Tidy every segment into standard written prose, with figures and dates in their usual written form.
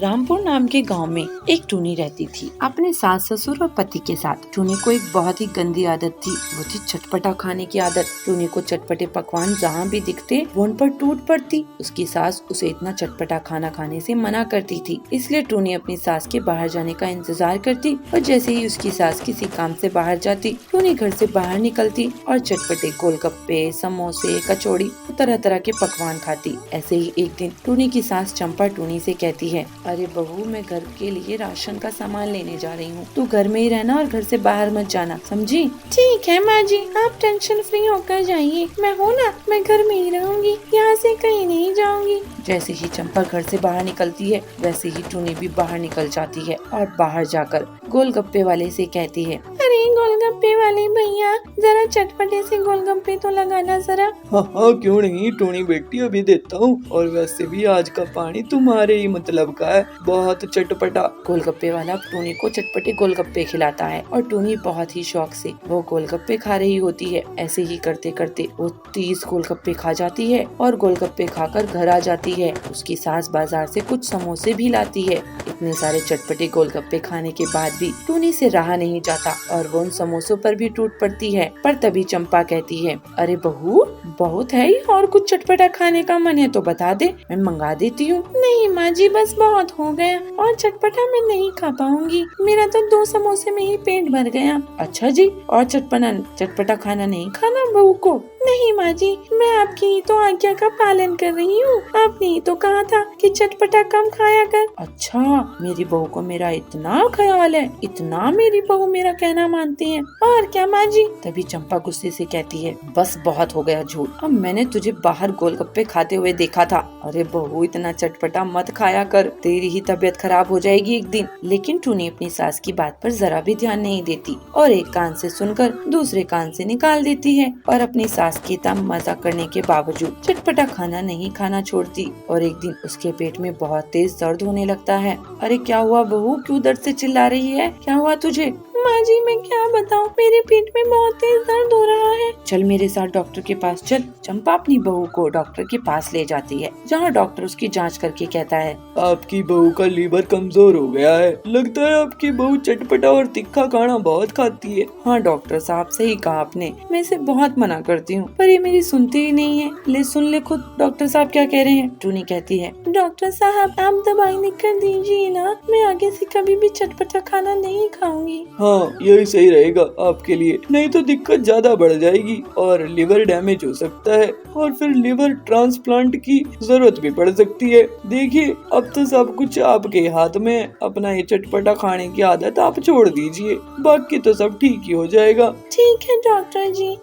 रामपुर नाम के गांव में एक टूनी रहती थी अपने सास ससुर और पति के साथ। टूनी को एक बहुत ही गंदी आदत थी, वो थी चटपटा खाने की आदत। टूनी को चटपटे पकवान जहाँ भी दिखते वो उन पर टूट पड़ती। उसकी सास उसे इतना चटपटा खाना खाने से मना करती थी, इसलिए टूनी अपनी सास के बाहर जाने का इंतजार करती और जैसे ही उसकी सास किसी काम से बाहर जाती, टूनी घर से बाहर निकलती और चटपटे गोलगप्पे, समोसे, कचौड़ी, तरह तरह के पकवान खाती। ऐसे ही एक दिन टूनी की सास चंपा टूनी से कहती है, अरे बहू, मैं घर के लिए राशन का सामान लेने जा रही हूँ, तू घर में ही रहना और घर से बाहर मत जाना, समझी? ठीक है माँ जी, आप टेंशन फ्री होकर जाइए, मैं हूँ ना, मैं घर में ही रहूंगी, यहाँ से कहीं नहीं जाऊंगी। जैसे ही चंपा घर से बाहर निकलती है वैसे ही टूनी भी बाहर निकल जाती है और बाहर जाकर गोलगप्पे वाले से कहती है, अरे गोलगप्पे वाले भैया, जरा चटपटे से गोलगप्पे तो लगाना जरा। हाँ, क्यों नहीं टूनी बेटी, अभी देता हूँ। और वैसे भी आज का पानी तुम्हारे ही मतलब का है, बहुत चटपटा। गोलगप्पे वाला टूनी को चटपटे गोलगप्पे खिलाता है और टूनी बहुत ही शौक से वो गोलगप्पे खा रही होती है। ऐसे ही करते करते वो 30 गोलगप्पे खा जाती है और गोलगप्पे खाकर घर आ जाती है। उसकी सास बाजार से कुछ समोसे भी लाती है। इतने सारे चटपटे गोलगप्पे खाने के बाद भी टूनी से रहा नहीं जाता और वो उन समोसों पर भी टूट पड़ती है। पर तभी चंपा कहती है, अरे बहू, बहुत है, और कुछ चटपटा खाने का मन है तो बता दे, मैं मंगा देती हूँ। नहीं माँ जी, बस बहुत हो गया, और चटपटा मैं नहीं खा पाऊंगी, मेरा तो 2 समोसे में ही पेट भर गया। अच्छा जी, और चटपटा खाना नहीं खाना बहू को? नहीं माँ जी, मैं आपकी तो आज्ञा का पालन कर रही हूँ, आपने ही तो कहा था कि चटपटा कम खाया कर। अच्छा, मेरी बहू को मेरा इतना ख्याल है, इतना मेरी बहू मेरा कहना मानती है। और क्या माँ जी? तभी चंपा गुस्से से कहती है, बस बहुत हो गया झूठ, अब मैंने तुझे बाहर गोलगप्पे खाते हुए देखा था। अरे बहू, इतना चटपटा मत खाया कर, तेरी ही तबीयत खराब हो जाएगी एक दिन। लेकिन टूनी अपनी सास की बात पर जरा भी ध्यान नहीं देती और एक कान से सुनकर दूसरे कान से निकाल देती है और अपनी सास की मजा करने के बावजूद चटपटा खाना नहीं खाना छोड़ती। और एक दिन उसके पेट में बहुत तेज दर्द होने लगता है। अरे क्या हुआ बहू, क्यों दर्द से चिल्ला रही है, क्या हुआ तुझे? माँ जी, मैं क्या बताऊँ, मेरे पेट में बहुत तेज दर्द हो रहा है। चल मेरे साथ डॉक्टर के पास चल। चंपा अपनी बहू को डॉक्टर के पास ले जाती है, जहाँ डॉक्टर उसकी जांच करके कहता है, आपकी बहू का लीवर कमजोर हो गया है, लगता है आपकी बहू चटपटा और तीखा खाना बहुत खाती है। हाँ डॉक्टर साहब, सही कहा आपने, मैं इसे बहुत मना करती हूँ पर ये मेरी सुनती ही नहीं है। ले सुन ले खुद डॉक्टर साहब क्या कह रहे हैं। टूनी कहती है, डॉक्टर साहब, आप दवाई लिख कर दीजिए ना, मैं आगे से कभी भी चटपटा खाना नहीं खाऊंगी। हाँ, यही सही रहेगा आपके लिए, नहीं तो दिक्कत ज्यादा बढ़ जाएगी और लिवर डैमेज हो सकता है और फिर लिवर ट्रांसप्लांट की जरूरत भी पड़ सकती है। देखिए, अब तो सब कुछ आपके हाथ में है, अपना ये चटपटा खाने की आदत आप छोड़ दीजिए, बाकी तो सब ठीक ही हो जाएगा। ठीक है डॉक्टर जी,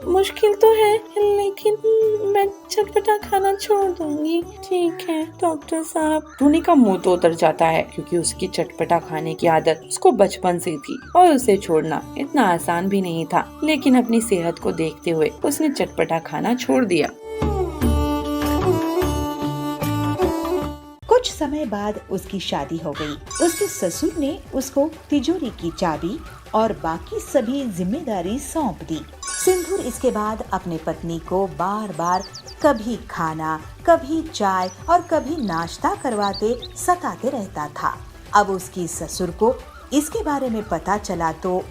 मुश्किल तो है लेकिन मैं चटपटा खाना छोड़ दूंगी। ठीक है डॉक्टर साहब। टूनी का मुंह तो उतर जाता है क्योंकि उसकी चटपटा खाने की आदत उसको बचपन से थी और उसे छोड़ना इतना आसान भी नहीं था। लेकिन अपनी सेहत को देखते हुए उसने चटपटा खाना छोड़ दिया। कुछ समय बाद उसकी शादी हो गई। उसके ससुर ने उसको तिजोरी की चाबी और बाकी सभी जिम्मेदारी सौंप दी। सिंदूर इसके बाद अपने पत्नी को बार बार कभी खाना, कभी चाय और कभी नाश्ता करवाते सताते रहता था। अब उसकी ससुर को इसके बारे में पता चला तो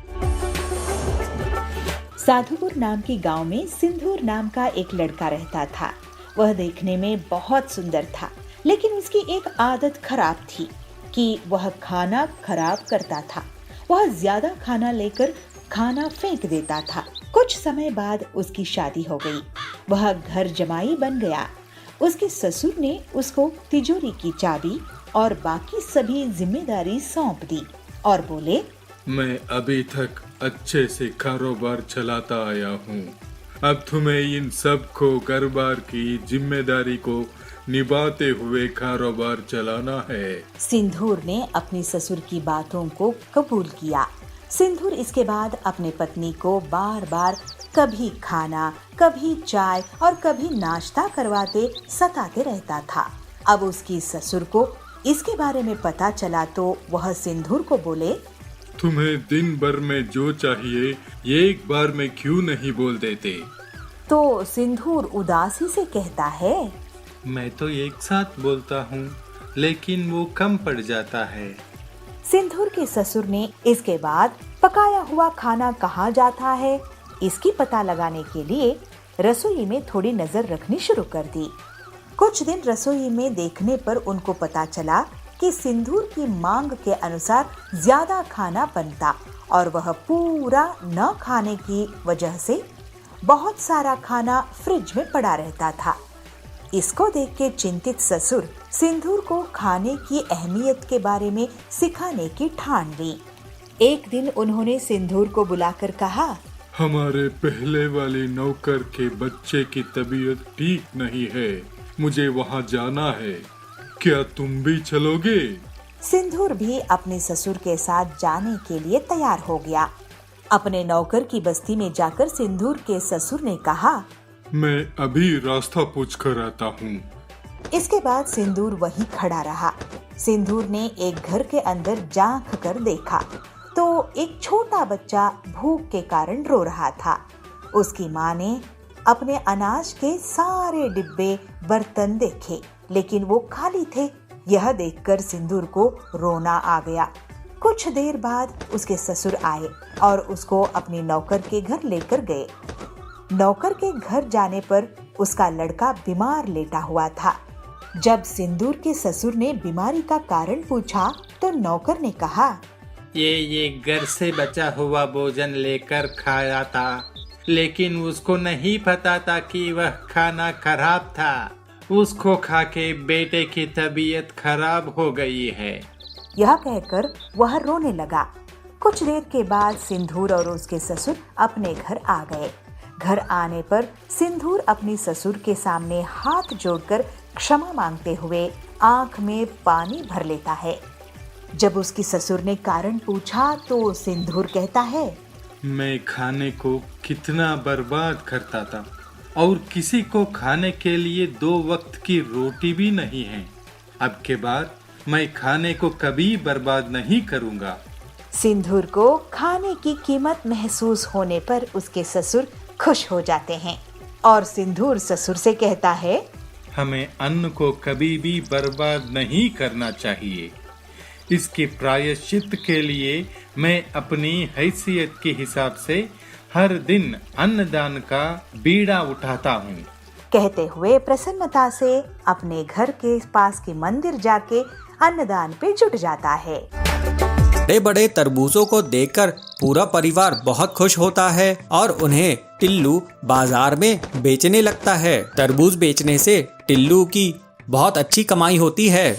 साधुपुर नाम के गांव में सिंदूर नाम का एक लड़का रहता था। वह देखने में बहुत सुंदर था, लेकिन उसकी एक आदत खराब थी कि वह खाना खराब करता था। वह ज्यादा खाना लेकर खाना फेंक देता था। कुछ समय बाद उसकी शादी हो गई। वह घर जमाई बन गया। उसके ससुर ने उसको तिजोरी की चाबी और बाकी सभी जिम्मेदारी सौंप दी और बोले, मैं अभी तक अच्छे से कारोबार चलाता आया हूँ, अब तुम्हें इन सब को कारोबार की जिम्मेदारी को निभाते हुए कारोबार चलाना है। सिंदूर ने अपनी ससुर की बातों को कबूल किया। सिंदूर इसके बाद अपने पत्नी को बार बार कभी खाना, कभी चाय और कभी नाश्ता करवाते सताते रहता था। अब उसकी ससुर को इसके बारे में पता चला तो वह सिंदूर को बोले, तुम्हें दिन भर में जो चाहिए एक बार में क्यों नहीं बोल देते? तो सिंदूर उदासी से कहता है, मैं तो एक साथ बोलता हूँ, लेकिन वो कम पड़ जाता है। सिंदूर के ससुर ने इसके बाद पकाया हुआ खाना कहाँ जाता है, इसकी पता लगाने के लिए रसोई में थोड़ी नजर रखनी शुरू कर दी। कुछ दिन रसोई में देखने पर उनको पता चला कि सिंदूर की मांग के अनुसार ज्यादा खाना बनता और वह पूरा न खाने की वजह से बहुत सारा खाना फ्रिज में पड़ा रहता था। इसको देख के चिंतित ससुर सिंदूर को खाने की अहमियत के बारे में सिखाने की ठान ली। एक दिन उन्होंने सिंदूर को बुलाकर कहा, हमारे पहले वाले नौकर के बच्चे की तबीयत ठीक नहीं है, मुझे वहाँ जाना है, क्या तुम भी चलोगे? सिंदूर भी अपने ससुर के साथ जाने के लिए तैयार हो गया। अपने नौकर की बस्ती में जाकर सिंदूर के ससुर ने कहा, मैं अभी रास्ता पूछ कर आता हूँ। इसके बाद सिंदूर वहीं खड़ा रहा। सिंदूर ने एक घर के अंदर झांक कर देखा तो एक छोटा बच्चा भूख के कारण रो रहा था। उसकी माँ ने अपने अनाज के सारे डिब्बे बर्तन देखे, लेकिन वो खाली थे। यह देखकर सिंदूर को रोना आ गया। कुछ देर बाद उसके ससुर आए और उसको अपने नौकर के घर लेकर गए। नौकर के घर जाने पर उसका लड़का बीमार लेटा हुआ था। जब सिंदूर के ससुर ने बीमारी का कारण पूछा तो नौकर ने कहा, ये घर से बचा हुआ भोजन लेकर खाया था, लेकिन उसको नहीं पता था कि वह खाना खराब था। उसको खा के बेटे की तबीयत खराब हो गई है। यह कहकर वह रोने लगा। कुछ देर के बाद सिंदूर और उसके ससुर अपने घर आ गए। घर आने पर सिंदूर अपने ससुर के सामने हाथ जोड़कर क्षमा मांगते हुए आंख में पानी भर लेता है। जब उसकी ससुर ने कारण पूछा तो सिंदूर कहता है, मैं खाने को कितना बर्बाद करता था और किसी को खाने के लिए 2 वक्त की रोटी भी नहीं है। अब के बाद मैं खाने को कभी बर्बाद नहीं करूंगा। सिंदूर को खाने की कीमत महसूस होने पर उसके ससुर खुश हो जाते हैं और सिंदूर ससुर से कहता है, हमें अन्न को कभी भी बर्बाद नहीं करना चाहिए। इसके प्रायश्चित के लिए मैं अपनी हैसियत के हिसाब से हर दिन अन्नदान का बीड़ा उठाता हूँ। कहते हुए प्रसन्नता से अपने घर के पास के मंदिर जाके अन्नदान पे जुट जाता है। बड़े बड़े तरबूजों को देखकर पूरा परिवार बहुत खुश होता है और उन्हें टिल्लू बाजार में बेचने लगता है। तरबूज बेचने से टिल्लू की बहुत अच्छी कमाई होती है।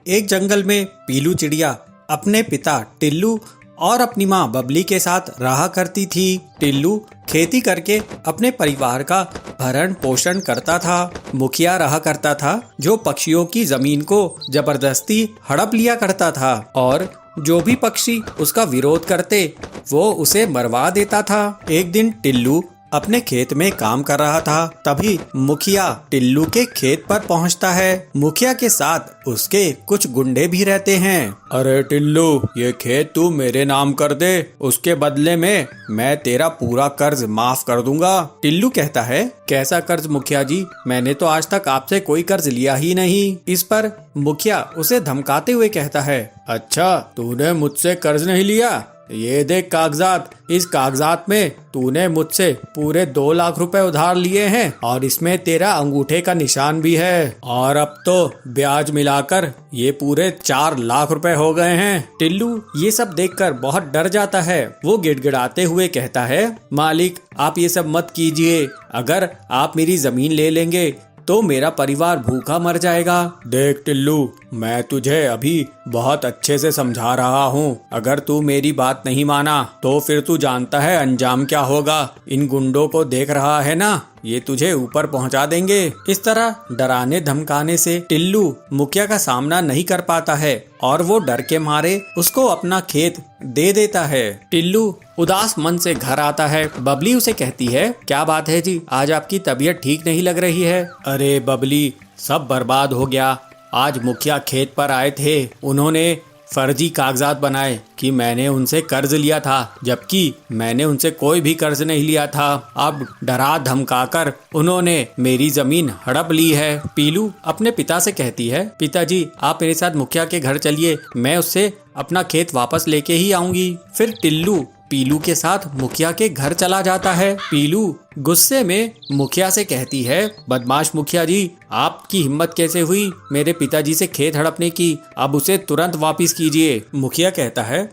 एक जंगल में पीलू चिड़िया अपने पिता टिल्लू और अपनी माँ बबली के साथ रहा करती थी। टिल्लू खेती करके अपने परिवार का भरण पोषण करता था। मुखिया रहा करता था जो पक्षियों की जमीन को जबरदस्ती हड़प लिया करता था और जो भी पक्षी उसका विरोध करते वो उसे मरवा देता था। एक दिन टिल्लू अपने खेत में काम कर रहा था, तभी मुखिया टिल्लू के खेत पर पहुंचता है। मुखिया के साथ उसके कुछ गुंडे भी रहते हैं। अरे टिल्लू, ये खेत तू मेरे नाम कर दे, उसके बदले में मैं तेरा पूरा कर्ज माफ कर दूंगा। टिल्लू कहता है, कैसा कर्ज मुखिया जी, मैंने तो आज तक आपसे कोई कर्ज लिया ही नहीं। इस पर मुखिया उसे धमकाते हुए कहता है, अच्छा तूने मुझसे कर्ज नहीं लिया, ये देख कागजात, इस कागजात में तूने मुझसे पूरे 2 लाख रुपए उधार लिए हैं और इसमें तेरा अंगूठे का निशान भी है और अब तो ब्याज मिलाकर ये पूरे 4 लाख रुपए हो गए हैं। टिल्लू ये सब देखकर बहुत डर जाता है। वो गिड़गिड़ाते हुए कहता है, मालिक आप ये सब मत कीजिए, अगर आप मेरी जमीन ले लेंगे तो मेरा परिवार भूखा मर जाएगा। देख टिल्लू, मैं तुझे अभी बहुत अच्छे से समझा रहा हूँ, अगर तू मेरी बात नहीं माना तो फिर तू जानता है अंजाम क्या होगा। इन गुंडों को देख रहा है ना, ये तुझे ऊपर पहुंचा देंगे। इस तरह डराने धमकाने से टिल्लू मुखिया का सामना नहीं कर पाता है और वो डर के मारे उसको अपना खेत दे देता है। टिल्लू उदास मन से घर आता है। बबली उसे कहती है, क्या बात है जी, आज आपकी तबीयत ठीक नहीं लग रही है। अरे बबली, सब बर्बाद हो गया। आज मुखिया खेत पर आए थे, उन्होंने फर्जी कागजात बनाए कि मैंने उनसे कर्ज लिया था, जबकि मैंने उनसे कोई भी कर्ज नहीं लिया था। अब डरा धमकाकर उन्होंने मेरी जमीन हड़प ली है। पीलू अपने पिता से कहती है, पिताजी आप मेरे साथ मुखिया के घर चलिए, मैं उससे अपना खेत वापस लेके ही आऊंगी। फिर टिल्लू पीलू के साथ मुखिया के घर चला जाता है। पीलू गुस्से में मुखिया से कहती है, बदमाश मुखिया जी, आपकी हिम्मत कैसे हुई मेरे पिताजी से खेत हड़पने की, अब उसे तुरंत वापस कीजिए। मुखिया कहता है,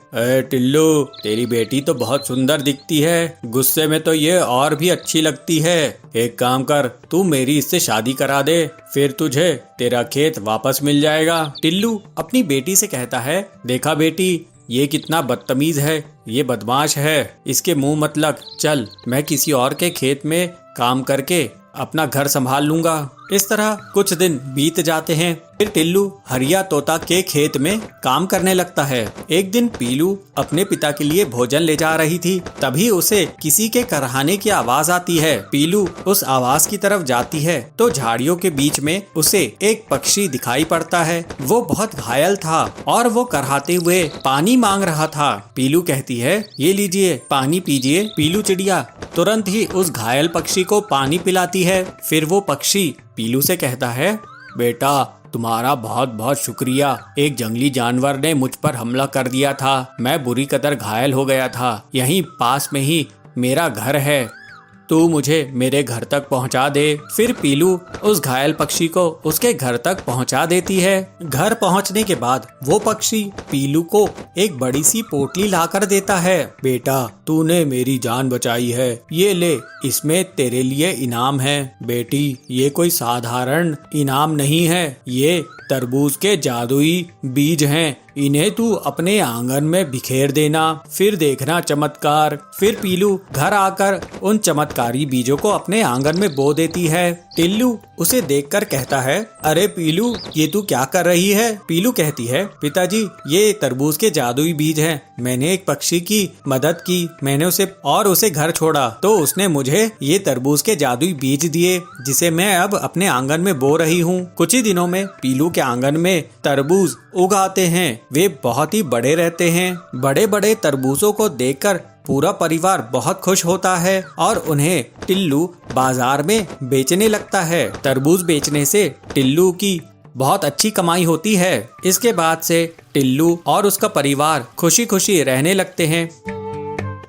टिल्लू तेरी बेटी तो बहुत सुंदर दिखती है, गुस्से में तो ये और भी अच्छी लगती है। एक काम कर, तू मेरी इससे शादी करा दे, फिर तुझे तेरा खेत वापस मिल जाएगा। टिल्लू अपनी बेटी से कहता है, देखा बेटी, ये कितना बदतमीज है, ये बदमाश है, इसके मुंह मत लग, चल मैं किसी और के खेत में काम करके अपना घर संभाल लूंगा। इस तरह कुछ दिन बीत जाते हैं। फिर टिल्लू हरिया तोता के खेत में काम करने लगता है। एक दिन पीलू अपने पिता के लिए भोजन ले जा रही थी, तभी उसे किसी के करहाने की आवाज आती है। पीलू उस आवाज की तरफ जाती है तो झाड़ियों के बीच में उसे एक पक्षी दिखाई पड़ता है। वो बहुत घायल था और वो करहाते हुए पानी मांग रहा था। पीलू कहती है, ये लीजिए पानी पीजिए। पीलू चिड़िया तुरंत ही उस घायल पक्षी को पानी पिलाती है। फिर वो पक्षी पीलू से कहता है, बेटा तुम्हारा बहुत बहुत शुक्रिया, एक जंगली जानवर ने मुझ पर हमला कर दिया था, मैं बुरी कदर घायल हो गया था, यहीं पास में ही मेरा घर है, तू मुझे मेरे घर तक पहुंचा दे। फिर पीलू उस घायल पक्षी को उसके घर तक पहुंचा देती है। घर पहुंचने के बाद वो पक्षी पीलू को एक बड़ी सी पोटली लाकर देता है। बेटा तूने मेरी जान बचाई है, ये ले, इसमें तेरे लिए इनाम है। बेटी ये कोई साधारण इनाम नहीं है, ये तरबूज के जादुई बीज हैं, इन्हें तू अपने आंगन में बिखेर देना, फिर देखना चमत्कार। फिर पीलू घर आकर उन चमत्कारी बीजों को अपने आंगन में बो देती है। टिल्लू उसे देखकर कहता है, अरे पीलू ये तू क्या कर रही है? पीलू कहती है, पिताजी ये तरबूज के जादुई बीज हैं, मैंने एक पक्षी की मदद की, मैंने उसे घर छोड़ा तो उसने मुझे ये तरबूज के जादुई बीज दिए, जिसे मैं अब अपने आंगन में बो रही हूँ। कुछ ही दिनों में पीलू के आंगन में तरबूज उगाते हैं, वे बहुत ही बड़े रहते हैं। बड़े बड़े तरबूजों को देखकर पूरा परिवार बहुत खुश होता है और उन्हें टिल्लू बाजार में बेचने लगता है। तरबूज बेचने से टिल्लू की बहुत अच्छी कमाई होती है। इसके बाद से टिल्लू और उसका परिवार खुशी खुशी रहने लगते हैं।